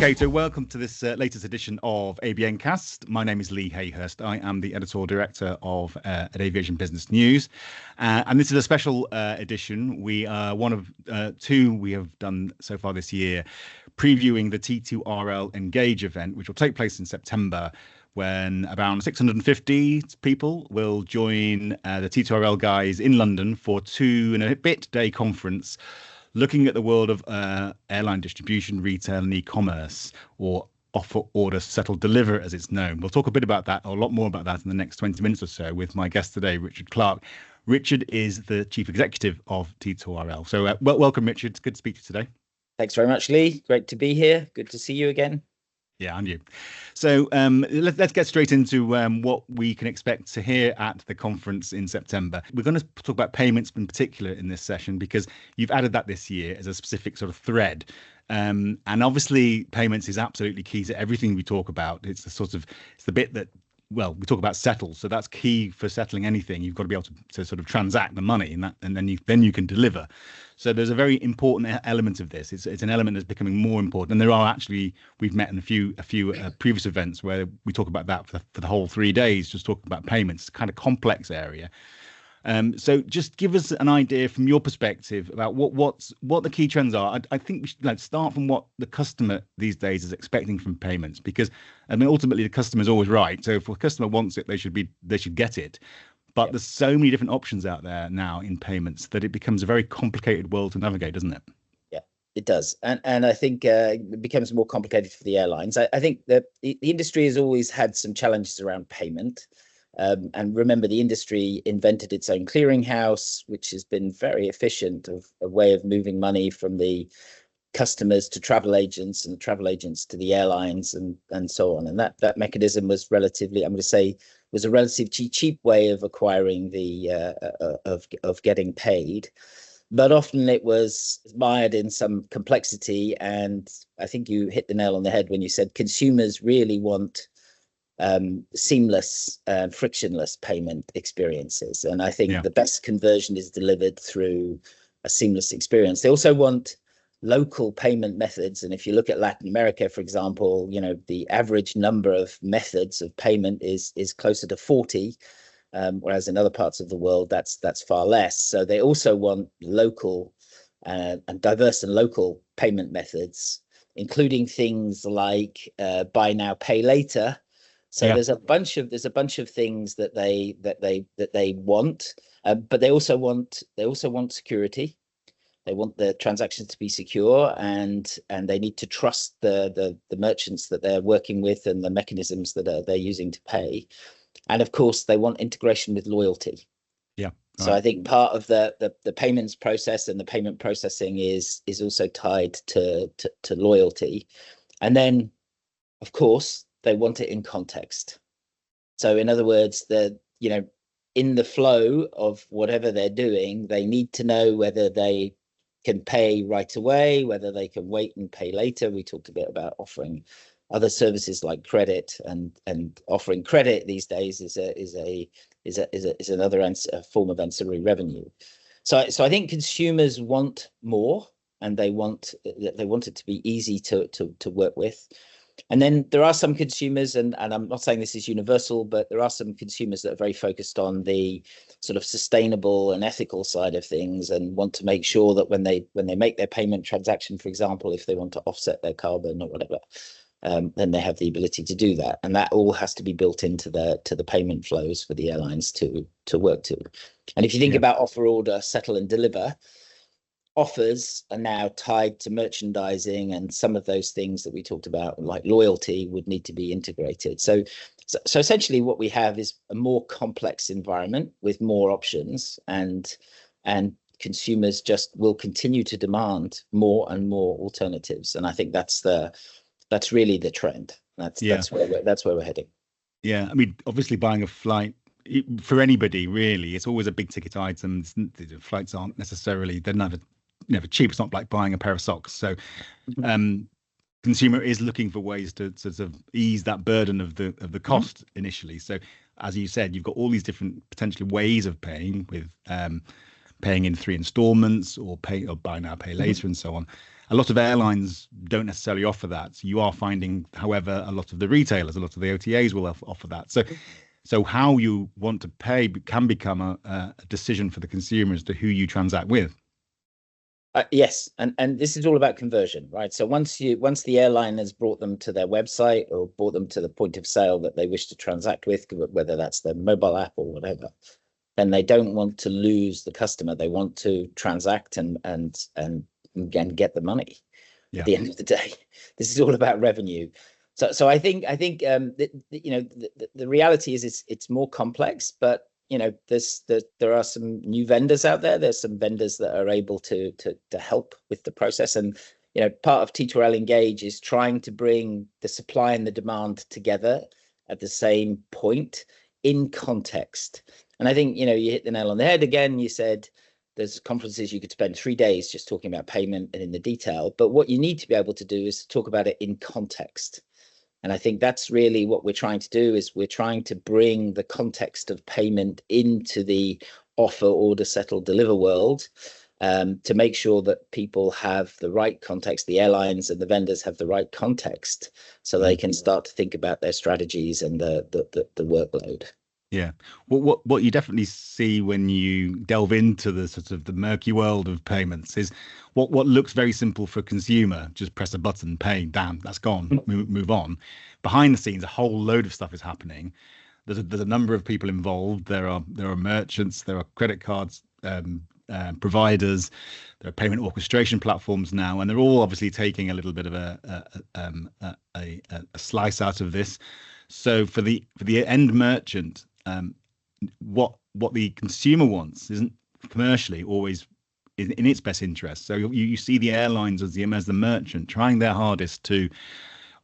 Okay, so welcome to this latest edition of ABNcast. My name is Lee Hayhurst. I am the editorial director of at Aviation Business News, and this is a special edition. We are one of two we have done so far this year, previewing the T2RLEngage event, which will take place in September, when around 650 people will join the T2RL guys in London for 2.5-day conference, looking at the world of airline distribution, retail and e-commerce, or offer, order, settle, deliver as it's known. We'll talk a bit about that, or a lot more about that in the next 20 minutes or so with my guest today, Richard Clarke. Richard is the Chief Executive of T2RL. So welcome, Richard. It's good to speak to you today. Thanks very much, Lee. Great to be here. Good to see you again. Yeah, and you. So let's get straight into what we can expect to hear at the conference in September. We're going to talk about payments in particular in this session, because you've added that this year as a specific sort of thread. And obviously, payments is absolutely key to everything we talk about. It's the bit that, well, we talk about settle. So that's key for settling anything. You've got to be able to sort of transact the money, and then you can deliver. So there's a very important element of this. It's an element that's becoming more important. And there are actually, we've met in a few previous events where we talk about that for the whole 3 days, just talking about payments. It's a kind of complex area. So just give us an idea from your perspective about what the key trends are. I think we should start from what the customer these days is expecting from payments, because I mean ultimately the customer is always right. So if a customer wants it, they should get it. But there's so many different options out there now in payments that it becomes a very complicated world to navigate, doesn't it? Yeah, it does. And I think it becomes more complicated for the airlines. I think that the industry has always had some challenges around payment. And remember, the industry invented its own clearinghouse, which has been very efficient of a way of moving money from the customers to travel agents and the travel agents to the airlines and so on. And that mechanism was relatively, I'm going to say, was a relatively cheap way of acquiring the of getting paid. But often it was mired in some complexity. And I think you hit the nail on the head when you said consumers really want seamless, frictionless payment experiences. And I think the best conversion is delivered through a seamless experience. They also want local payment methods. And if you look at Latin America, for example, you know, the average number of methods of payment is closer to 40, whereas in other parts of the world, that's far less. So they also want local and diverse and local payment methods, including things like buy now, pay later. So there's a bunch of things that they want, but they also want security. They want the transactions to be secure, and they need to trust the merchants that they're working with and the mechanisms that they're using to pay. And of course, they want integration with loyalty. Yeah. So I think part of the payments process and the payment processing is also tied to loyalty. And then, of course, they want it in context. So in other words, in the flow of whatever they're doing, they need to know whether they can pay right away, whether they can wait and pay later. We talked a bit about offering other services like credit, and offering credit these days is another form of ancillary revenue. So I think consumers want more, and they want it to be easy to work with. And then there are some consumers, and I'm not saying this is universal, but there are some consumers that are very focused on the sort of sustainable and ethical side of things, and want to make sure that when they make their payment transaction, for example, if they want to offset their carbon or whatever, then they have the ability to do that. And that all has to be built into the payment flows for the airlines to work to. And if you think about offer, order, settle and deliver, offers are now tied to merchandising, and some of those things that we talked about, like loyalty, would need to be integrated. So essentially what we have is a more complex environment with more options, and consumers just will continue to demand more and more alternatives. And I think that's really the trend. That's where we're heading. Yeah, I mean, obviously buying a flight, for anybody really, it's always a big ticket item. The flights aren't necessarily, they're never cheap. It's not like buying a pair of socks. So consumer is looking for ways to sort of ease that burden of the cost initially. So as you said, you've got all these different potentially ways of paying, with paying in 3 installments, or buy now, pay later, and so on. A lot of airlines don't necessarily offer that. So you are finding, however, a lot of the retailers, a lot of the OTAs will offer that. So how you want to pay can become a decision for the consumer as to who you transact with. Yes, and this is all about conversion, right? So once the airline has brought them to their website or brought them to the point of sale that they wish to transact with, whether that's their mobile app or whatever, then they don't want to lose the customer. They want to transact and get the money. At the end of the day, this is all about revenue. So I think the reality is it's more complex, but there are some new vendors out there. There's some vendors that are able to help with the process, and part of T2RLEngage is trying to bring the supply and the demand together at the same point in context. And I think you hit the nail on the head again. You said there's conferences you could spend 3 days just talking about payment and in the detail, but what you need to be able to do is to talk about it in context. And I think that's really what we're trying to do, is we're trying to bring the context of payment into the offer, order, settle, deliver world, to make sure that people have the right context, the airlines and the vendors have the right context, so they can start to think about their strategies and the workload. Yeah. What you definitely see when you delve into the sort of the murky world of payments is what looks very simple for a consumer. Just press a button, pay, damn, that's gone, move on. Behind the scenes, a whole load of stuff is happening. There's a number of people involved. There are merchants, there are credit cards providers, there are payment orchestration platforms now, and they're all obviously taking a little bit of a slice out of this. So for the end merchant, what the consumer wants isn't commercially always in its best interest. So you see the airlines as the merchant trying their hardest to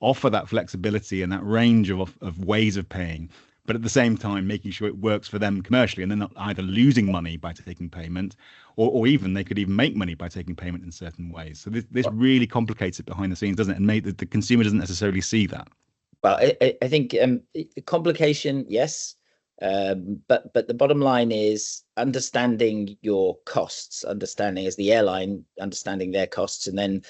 offer that flexibility and that range of ways of paying, but at the same time making sure it works for them commercially, and they're not either losing money by taking payment, or even they could even make money by taking payment in certain ways. So this really complicates it behind the scenes, doesn't it? And the consumer doesn't necessarily see that. Well, I think complication, yes, but the bottom line is understanding your costs, understanding as the airline, understanding their costs, and then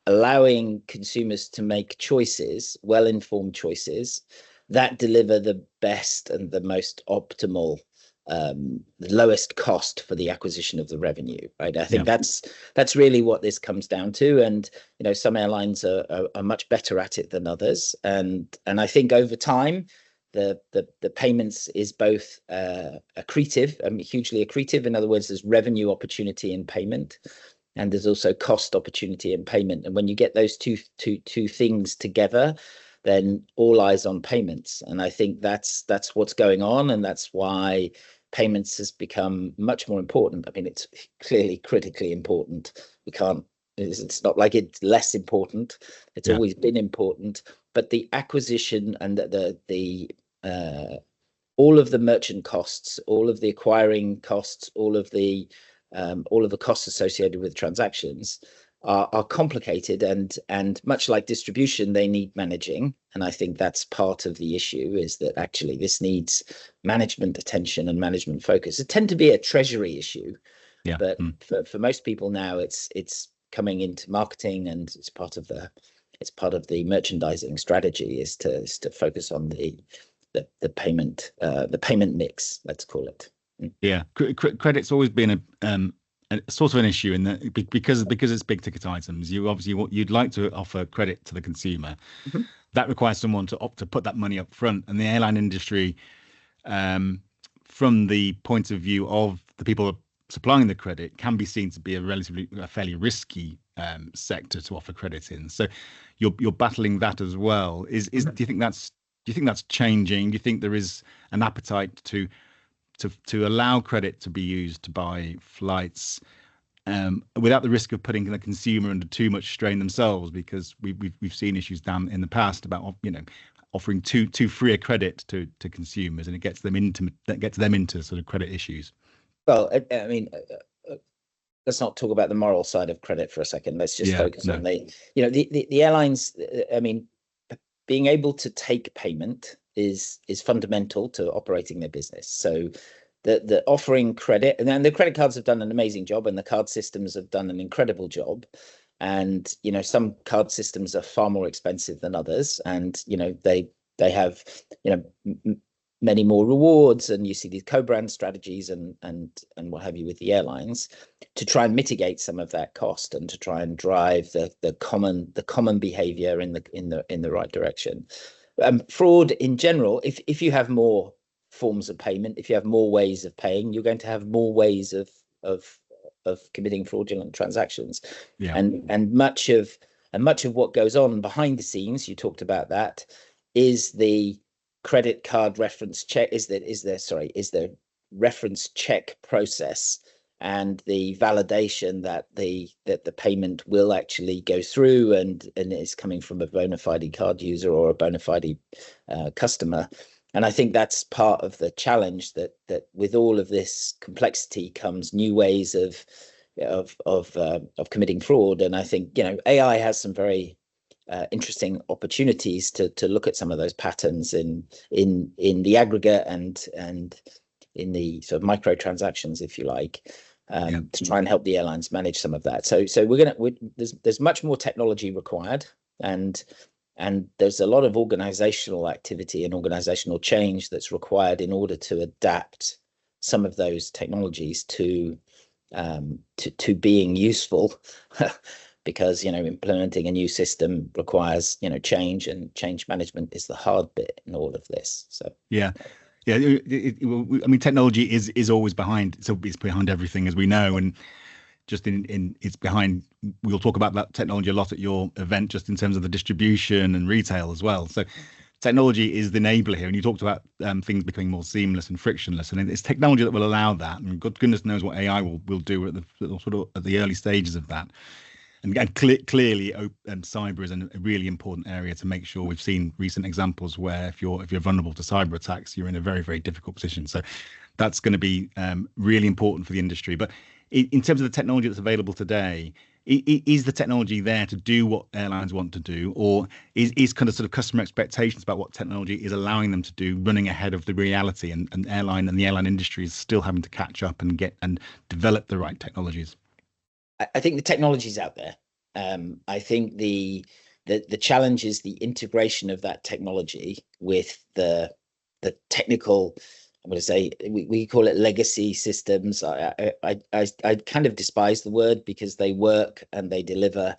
allowing consumers to make choices, well-informed choices that deliver the best and the most optimal, the lowest cost for the acquisition of the revenue, right? I think that's really what this comes down to. And some airlines are much better at it than others, and I think over time the payments is both accretive, hugely accretive. In other words, there's revenue opportunity in payment, and there's also cost opportunity in payment. And when you get those two things together, then all eyes on payments. And I think that's what's going on, and that's why payments has become much more important. I mean, it's clearly critically important. It's not like it's less important. It's always been important, but the acquisition and the all of the merchant costs, all of the acquiring costs, all of the costs associated with transactions are complicated, and much like distribution, they need managing. And I think that's part of the issue, is that actually this needs management attention and management focus. It tend to be a treasury issue, but for most people now, it's coming into marketing, and it's part of the merchandising strategy is to focus on the payment mix, let's call it. Yeah, credit's always been a sort of an issue in that, because it's big ticket items. You'd like to offer credit to the consumer. That requires someone to opt to put that money up front, and the airline industry, from the point of view of the people supplying the credit, can be seen to be a fairly risky sector to offer credit in. So you're battling that as well. Do you think that's changing? Do you think there is an appetite to allow credit to be used to buy flights without the risk of putting the consumer under too much strain themselves? Because we've seen issues down in the past about offering too free a credit to consumers, and it gets them into sort of credit issues. Well, I mean, let's not talk about the moral side of credit for a second. Let's just focus on the airlines. I mean, being able to take payment is fundamental to operating their business. So the offering credit, and then the credit cards have done an amazing job, and the card systems have done an incredible job. And some card systems are far more expensive than others, and they have many more rewards, and you see these co-brand strategies and what have you with the airlines to try and mitigate some of that cost and to try and drive the common behavior in the right direction. Fraud in general, if you have more forms of payment, if you have more ways of paying, you're going to have more ways of committing fraudulent transactions. Yeah. And much of what goes on behind the scenes, you talked about that, is the credit card reference check, is the reference check process and the validation that the payment will actually go through and is coming from a bona fide card user or a bona fide customer. And I think that's part of the challenge, that with all of this complexity comes new ways of committing fraud. And I think AI has some very interesting opportunities to look at some of those patterns in the aggregate and in the sort of micro transactions, if you like, to try and help the airlines manage some of that. So there's much more technology required, and there's a lot of organizational activity and organizational change that's required in order to adapt some of those technologies to being useful. Because implementing a new system requires change, and change management is the hard bit in all of this. So I mean, technology is always behind. So it's behind everything, as we know, and just in it's behind. We'll talk about that technology a lot at your event, just in terms of the distribution and retail as well. So technology is the enabler here, and you talked about things becoming more seamless and frictionless, and it's technology that will allow that. And goodness knows what AI will do at the early stages of that. And clearly, cyber is a really important area to make sure. We've seen recent examples where if you're vulnerable to cyber attacks, you're in a very, very difficult position. So that's going to be really important for the industry. But in terms of the technology that's available today, is the technology there to do what airlines want to do, or is kind of sort of customer expectations about what technology is allowing them to do running ahead of the reality, and the airline industry is still having to catch up and develop the right technologies? I think the technology's out there. I think the challenge is the integration of that technology with the technical. I'm going to say we call it legacy systems. I kind of despise the word, because they work and they deliver,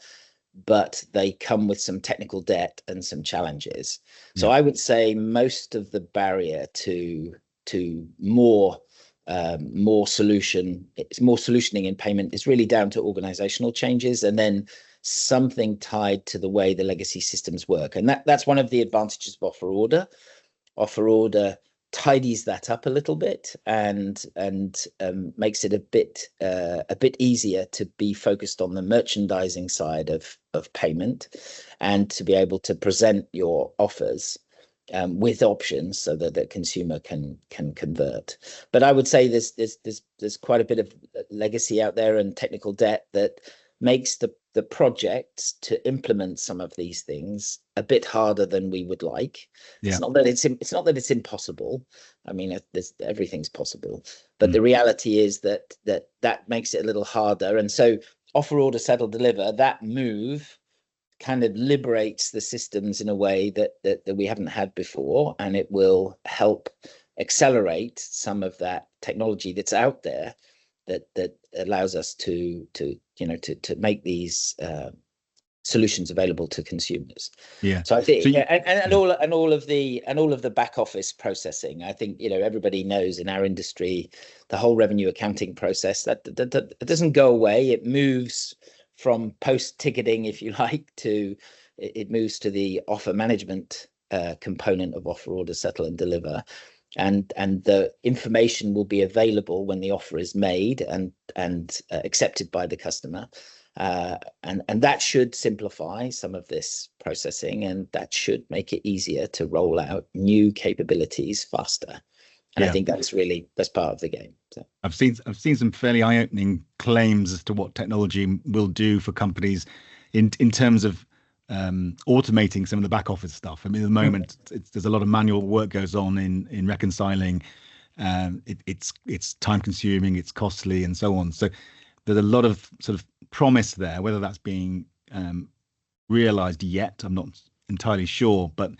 but they come with some technical debt and some challenges. So I would say most of the barrier to more solutioning in payment is really down to organizational changes, and then something tied to the way the legacy systems work. And that's one of the advantages of offer order. Offer order tidies that up a little bit and makes it a bit easier to be focused on the merchandising side of payment, and to be able to present your offers with options so that the consumer can convert. But I would say there's quite a bit of legacy out there and technical debt that makes the projects to implement some of these things a bit harder than we would like. It's not that it's impossible. I mean, everything's possible, but the reality is that makes it a little harder. And so offer, order, settle, deliver, that move kind of liberates the systems in a way that we haven't had before, and it will help accelerate some of that technology that's out there that allows us to make these solutions available to consumers. So I think all of the back office processing, I think everybody knows in our industry, the whole revenue accounting process that doesn't go away. It moves from post ticketing, if you like, it moves to the offer management component of offer, order, settle, and deliver. And the information will be available when the offer is made and accepted by the customer, and that should simplify some of this processing, and that should make it easier to roll out new capabilities faster. And I think that's part of the game. So I've seen some fairly eye-opening claims as to what technology will do for companies in terms of automating some of the back office stuff. I mean, at the moment, there's a lot of manual work goes on in reconciling. It's time consuming, it's costly, and so on. So there's a lot of sort of promise there, whether that's being realized yet. I'm not entirely sure, but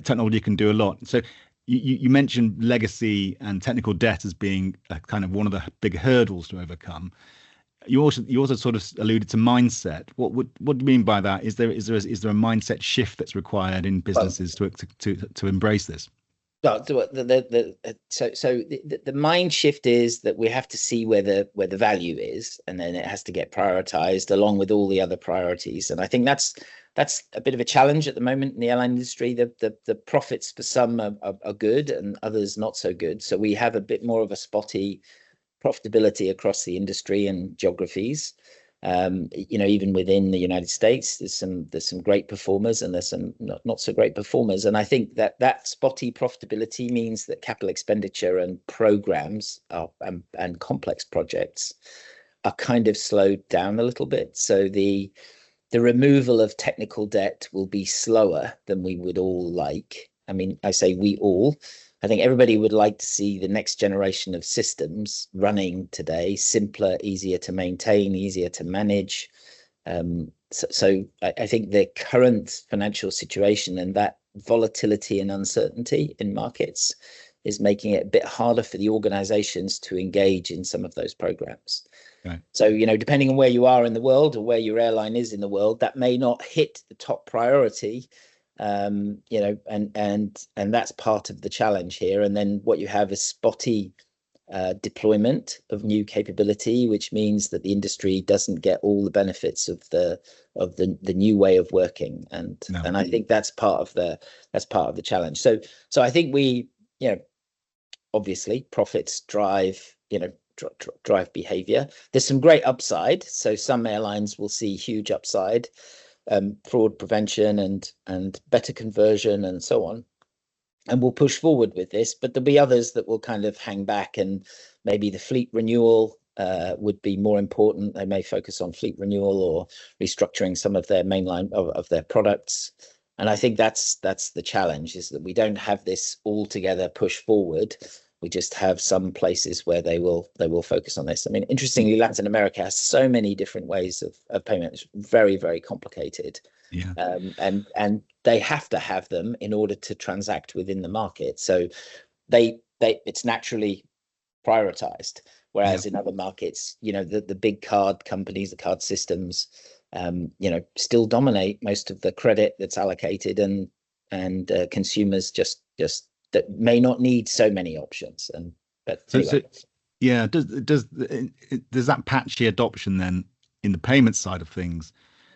technology can do a lot. So you mentioned legacy and technical debt as being kind of one of the big hurdles to overcome. You also sort of alluded to mindset. What do you mean by that? Is there a mindset shift that's required in businesses to embrace this? So the mind shift is that we have to see where the value is, and then it has to get prioritized along with all the other priorities. And I think that's a bit of a challenge at the moment in the airline industry. The profits for some are good and others not so good. So we have a bit more of a spotty profitability across the industry and geographies. Even within the United States, there's some great performers and there's some not so great performers. And I think that spotty profitability means that capital expenditure and programs and complex projects are kind of slowed down a little bit. So the removal of technical debt will be slower than we would all like. I mean, I say we all. I think everybody would like to see the next generation of systems running today, simpler, easier to maintain, easier to manage. So I think the current financial situation and that volatility and uncertainty in markets is making it a bit harder for the organizations to engage in some of those programs. Okay. So, depending on where you are in the world or where your airline is in the world, that may not hit the top priority. And that's part of the challenge here. And then what you have is spotty deployment of new capability, which means that the industry doesn't get all the benefits of the new way of working. And I think that's part of the challenge. So I think we, obviously profits drive behavior. There's some great upside. So some airlines will see huge upside. Fraud prevention and better conversion and so on, and we'll push forward with this. But there'll be others that will kind of hang back, and maybe the fleet renewal would be more important. They may focus on fleet renewal or restructuring some of their mainline of their products. And I think that's the challenge, is that we don't have this all together push forward. We just have some places where they will focus on this. I mean, interestingly, Latin America has so many different ways of payment. It's very, very complicated. Yeah. And they have to have them in order to transact within the market. So it's naturally prioritized. Whereas in other markets, the big card companies, the card systems, still dominate most of the credit that's allocated, and consumers just that may not need so many options. Anyway. Does that patchy adoption then in the payment side of things,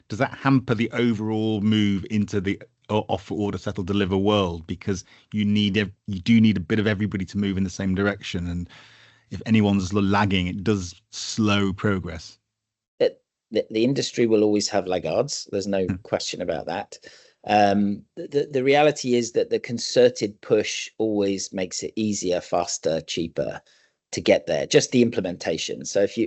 does that hamper the overall move into the offer, order, settle, deliver world? Because you do need a bit of everybody to move in the same direction, and if anyone's lagging, it does slow progress. The industry will always have laggards. There's no question about that. The reality is that the concerted push always makes it easier, faster, cheaper to get there. Just the implementation. So if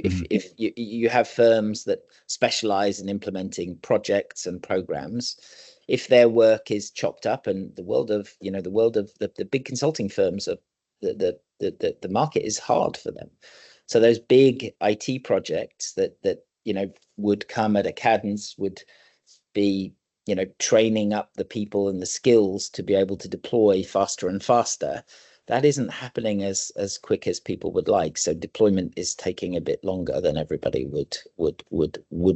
you have firms that specialize in implementing projects and programs, if their work is chopped up, and the world of the big consulting firms, the market is hard for them. So those big IT projects that would come at a cadence would be training up the people and the skills to be able to deploy faster and faster. That isn't happening as quick as people would like. So deployment is taking a bit longer than everybody would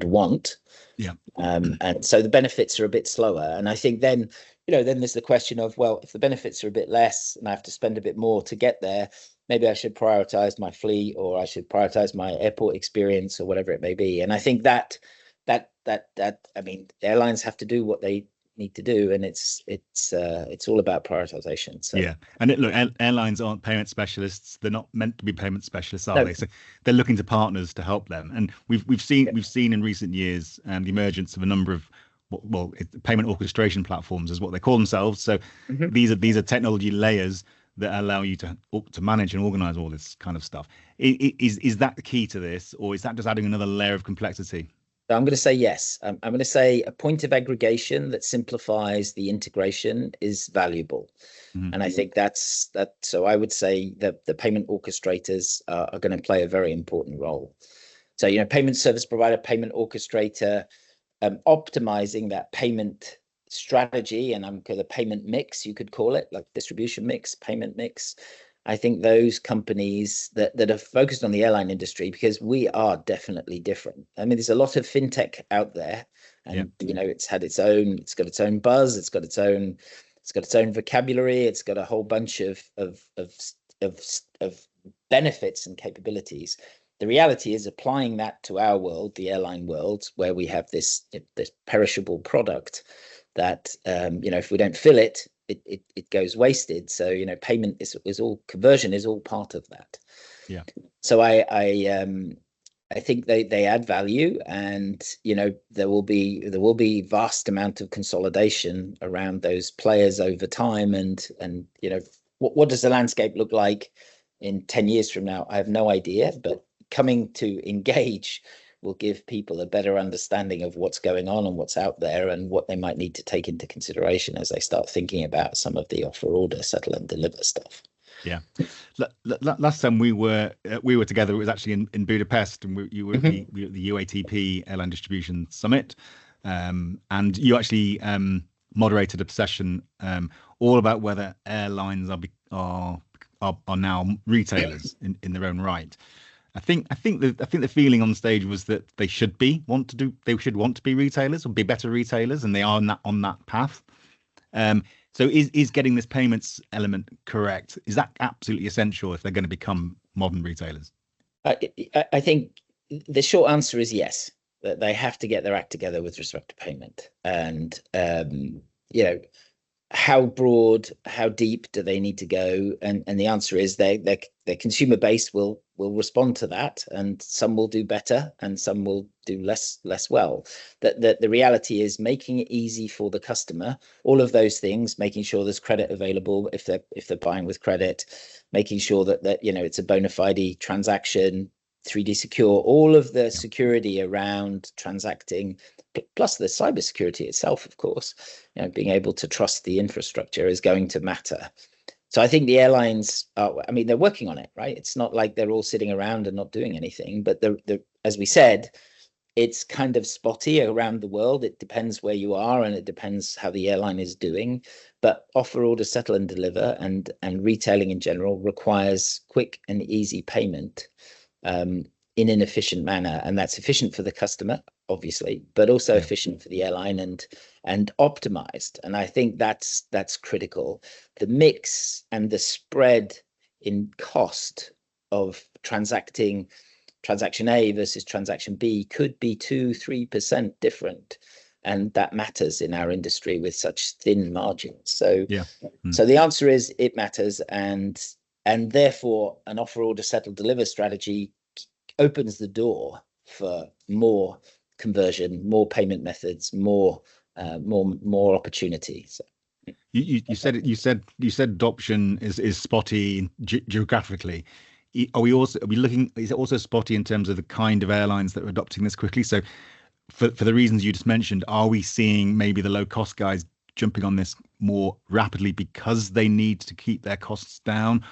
want. Yeah. And so the benefits are a bit slower. And I think then there's the question of, well, if the benefits are a bit less and I have to spend a bit more to get there, maybe I should prioritize my fleet, or I should prioritize my airport experience, or whatever it may be. And I think that I mean, airlines have to do what they need to do, and it's all about prioritization. So yeah, and airlines aren't payment specialists. They're not meant to be payment specialists, are they? So they're looking to partners to help them. And we've seen in recent years the emergence of a number of payment orchestration platforms is what they call themselves. So these are technology layers that allow you to manage and organize all this kind of stuff. Is that the key to this, or is that just adding another layer of complexity? I'm going to say yes. I'm going to say a point of aggregation that simplifies the integration is valuable. And I think that's that. So I would say that the payment orchestrators are going to play a very important role. So, payment service provider, payment orchestrator, optimizing that payment strategy, and the payment mix, you could call it, like distribution mix, payment mix. I think those companies that are focused on the airline industry, because we are definitely different. I mean, there's a lot of fintech out there, and it's got its own buzz, it's got its own vocabulary, it's got a whole bunch of benefits and capabilities. The reality is applying that to our world, the airline world, where we have this perishable product that if we don't fill it, it goes wasted. So payment is all, conversion is all part of that. Yeah. So I think they add value, and there will be vast amount of consolidation around those players over time, and what does the landscape look like in 10 years from now? I have no idea, but coming to Engage will give people a better understanding of what's going on and what's out there, and what they might need to take into consideration as they start thinking about some of the offer, order, settle and deliver stuff. Yeah. Last time we were together, it was actually in Budapest, and you were at the UATP Airline Distribution Summit, and you actually moderated a session all about whether airlines are now retailers in their own right. I think the feeling on stage was that they should want to be retailers, or be better retailers, and they are on that path. So is getting this payments element correct? Is that absolutely essential if they're going to become modern retailers? I think the short answer is yes, that they have to get their act together with respect to payment. And how broad, how deep do they need to go? And the answer is their consumer base will respond to that, and some will do better and some will do less well. That the reality is making it easy for the customer, all of those things, making sure there's credit available if they're buying with credit, making sure that it's a bona fide transaction, 3D secure, all of the security around transacting, plus the cybersecurity itself, of course, being able to trust the infrastructure is going to matter. So I think the airlines they're working on it, right? It's not like they're all sitting around and not doing anything, but as we said, it's kind of spotty around the world. It depends where you are, and it depends how the airline is doing. But offer, order, settle and deliver, and retailing in general requires quick and easy payment in an efficient manner, and that's efficient for the customer, obviously, but also efficient for the airline and optimized. And I think that's critical. The mix and the spread in cost of transaction A versus transaction B could be 2-3% different, and that matters in our industry with such thin margins. So so the answer is it matters, and therefore an offer, order, settle, deliver strategy opens the door for more conversion, more payment methods, more opportunities. You said adoption is spotty geographically. Are we looking? Is it also spotty in terms of the kind of airlines that are adopting this quickly? So, for the reasons you just mentioned, are we seeing maybe the low cost guys jumping on this more rapidly because they need to keep their costs down?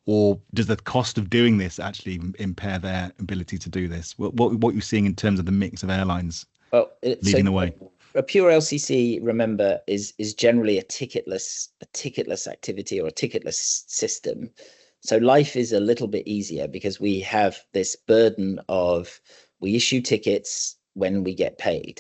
Or does the cost of doing this actually impair their ability to do this? What you're seeing in terms of the mix of airlines leading the way? A pure LCC, remember, is generally a ticketless activity or a ticketless system. So life is a little bit easier because we have this burden of we issue tickets when we get paid.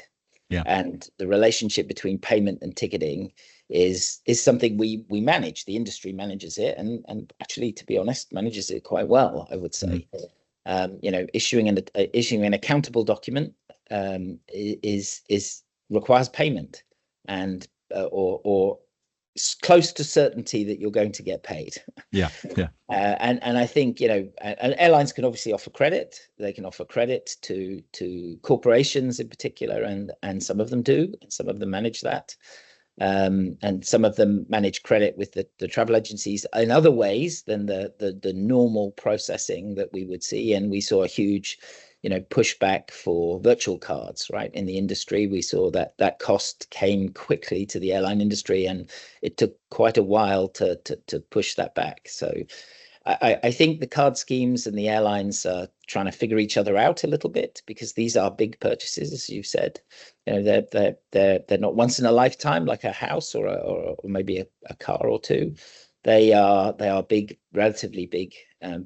Yeah. And the relationship between payment and ticketing is something we manage. The industry manages it, and actually, to be honest, manages it quite well, I would say. Issuing an accountable document requires payment, and or close to certainty that you're going to get paid. And I think and airlines can obviously offer credit. They can offer credit to corporations in particular, and some of them do, and some of them manage that. And some of them manage credit with the travel agencies in other ways than the normal processing that we would see. And we saw a huge pushback for virtual cards, right? In the industry, we saw that cost came quickly to the airline industry, and it took quite a while to push that back. So I think the card schemes and the airlines are trying to figure each other out a little bit, because these are big purchases, as you said. They're not once in a lifetime like a house or maybe a car or two. They are big, relatively big,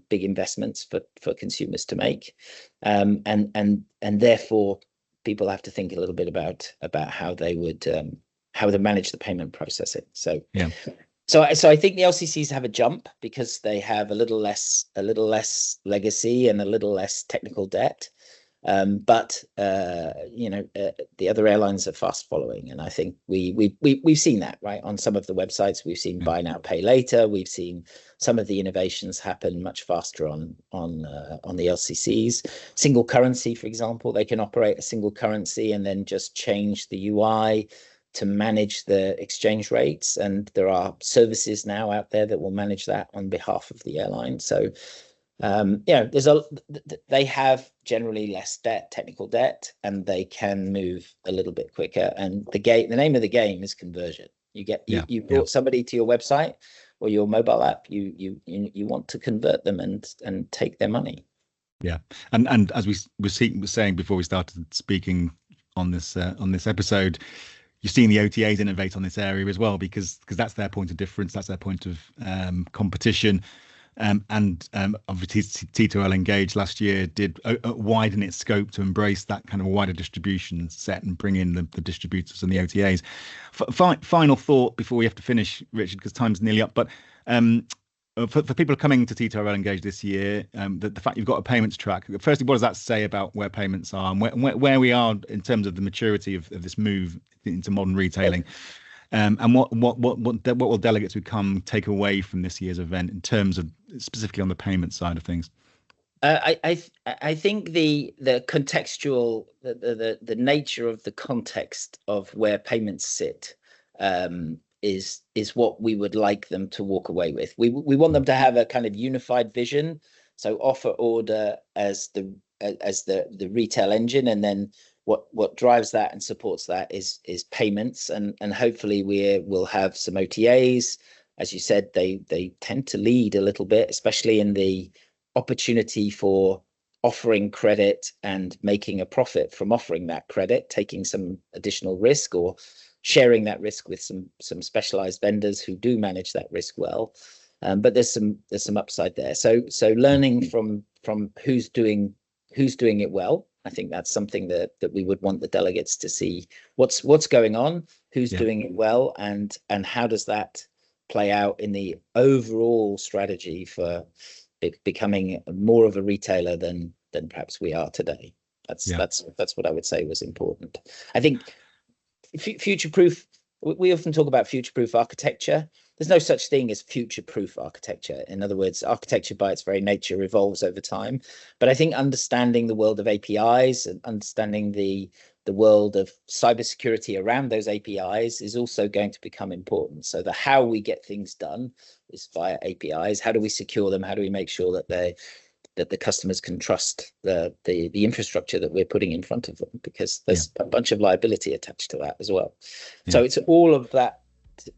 big investments for consumers to make, and therefore people have to think a little bit about how they would manage the payment processing. So yeah. So I think the LCCs have a jump because they have a little less legacy and a little less technical debt. But the other airlines are fast following, and I think we've seen that, right, on some of the websites. We've seen buy now, pay later. We've seen some of the innovations happen much faster on the LCCs. Single currency, for example, they can operate a single currency and then just change the UI to manage the exchange rates, and there are services now out there that will manage that on behalf of the airline. So they have generally less debt, technical debt, and they can move a little bit quicker. And the name of the game is conversion. You brought somebody to your website or your mobile app. You want to convert them and take their money. Yeah, and as we were saying before we started speaking on this episode, you've seen the OTAs innovate on this area as well, because that's their point of difference, that's their point of competition. And obviously T2RLEngage last year did widen its scope to embrace that kind of wider distribution set and bring in the distributors and the OTAs. Final thought before we have to finish, Richard, because time's nearly up. But for people coming to T2RLEngage this year, the fact you've got a payments track, firstly, what does that say about where payments are and where we are in terms of the maturity of this move into modern retailing? And what will delegates who come take away from this year's event in terms of specifically on the payment side of things? I think the contextual, the nature of the context of where payments sit is what we would like them to walk away with. We want them to have a kind of unified vision. So offer order as the retail engine, and then what drives that and supports that is payments, and hopefully we'll have some OTAs. As you said, they tend to lead a little bit, especially in the opportunity for offering credit and making a profit from offering that credit, taking some additional risk or sharing that risk with some specialized vendors who do manage that risk well. But there's some upside there. So learning from who's doing it well. I think that's something that we would want the delegates to see. What's going on, who's doing it well, and how does that play out in the overall strategy for becoming more of a retailer than perhaps we are today. That's what I would say was important. I think future-proof. We often talk about future-proof architecture. There's no such thing as future-proof architecture. In other words, architecture by its very nature evolves over time. But I think understanding the world of APIs and understanding the world of cybersecurity around those APIs is also going to become important. So the how we get things done is via APIs. How do we secure them? How do we make sure that the customers can trust the infrastructure that we're putting in front of them? Because there's a bunch of liability attached to that as well. So it's all of that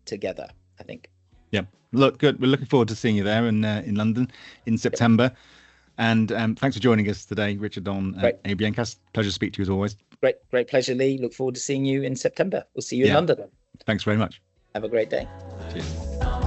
together, I think. Yeah, look, good. We're looking forward to seeing you there in London in September. And thanks for joining us today, Richard, on ABNcast. Pleasure to speak to you as always. Great pleasure, Lee. Look forward to seeing you in September. We'll see you in London. Thanks very much. Have a great day. Cheers.